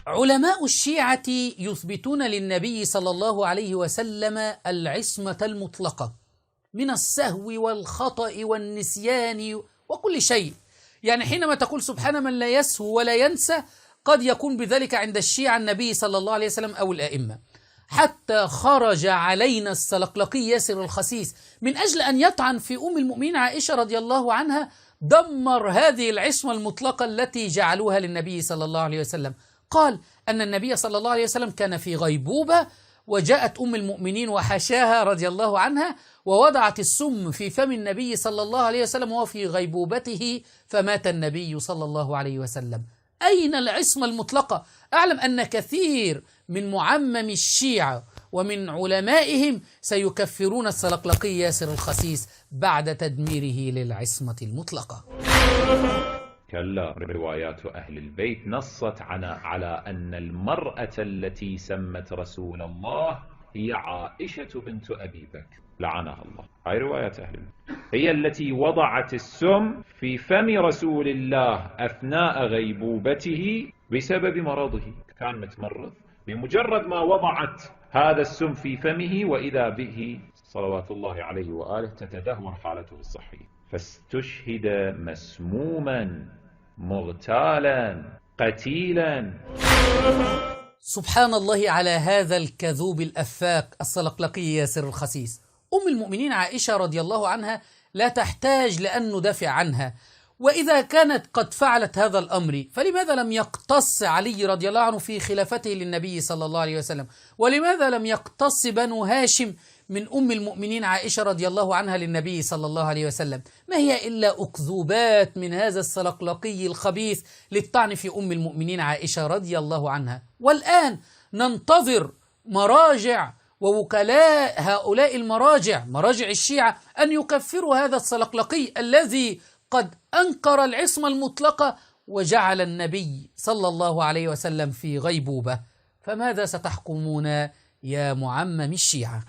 علماء الشيعة يثبتون للنبي صلى الله عليه وسلم العصمة المطلقة من السهو والخطأ والنسيان وكل شيء. يعني حينما تقول سبحان من لا يسهو ولا ينسى، قد يكون بذلك عند الشيعة النبي صلى الله عليه وسلم أو الأئمة. حتى خرج علينا السلقلقي ياسر الخسيس من أجل أن يطعن في أم المؤمنين عائشة رضي الله عنها، دمر هذه العصمة المطلقة التي جعلوها للنبي صلى الله عليه وسلم. قال أن النبي صلى الله عليه وسلم كان في غيبوبة، وجاءت أم المؤمنين وحشاها رضي الله عنها ووضعت السم في فم النبي صلى الله عليه وسلم وهو في غيبوبته، فمات النبي صلى الله عليه وسلم. أين العصمة المطلقة؟ أعلم أن كثير من معمم الشيعة ومن علمائهم سيكفرون السلقلقي ياسر الخسيس بعد تدميره للعصمة المطلقة. كلا، روايات أهل البيت نصت على أن المرأة التي سمت رسول الله هي عائشة بنت أبي بكر لعنها الله. هاي روايات أهل البيت، هي التي وضعت السم في فم رسول الله أثناء غيبوبته بسبب مرضه، كان متمرض. بمجرد ما وضعت هذا السم في فمه وإذا به صلوات الله عليه وآله تتدهور حالته الصحية، فاستشهد مسموما مغتالا قتيلا. سبحان الله على هذا الكذوب الأفاك السلقلقي ياسر الخسيس. أم المؤمنين عائشة رضي الله عنها لا تحتاج لأن ندافع عنها، وإذا كانت قد فعلت هذا الأمر فلماذا لم يقتص علي رضي الله عنه في خلافته للنبي صلى الله عليه وسلم؟ ولماذا لم يقتص بنو هاشم من أم المؤمنين عائشة رضي الله عنها للنبي صلى الله عليه وسلم؟ ما هي إلا أكذوبات من هذا السلقلقي الخبيث للطعن في أم المؤمنين عائشة رضي الله عنها. والآن ننتظر مراجع ووكلاء هؤلاء المراجع، مراجع الشيعة، أن يكفروا هذا السلقلقي الذي قد أنكر العصمة المطلقة وجعل النبي صلى الله عليه وسلم في غيبوبة. فماذا ستحكمون يا معمم الشيعة؟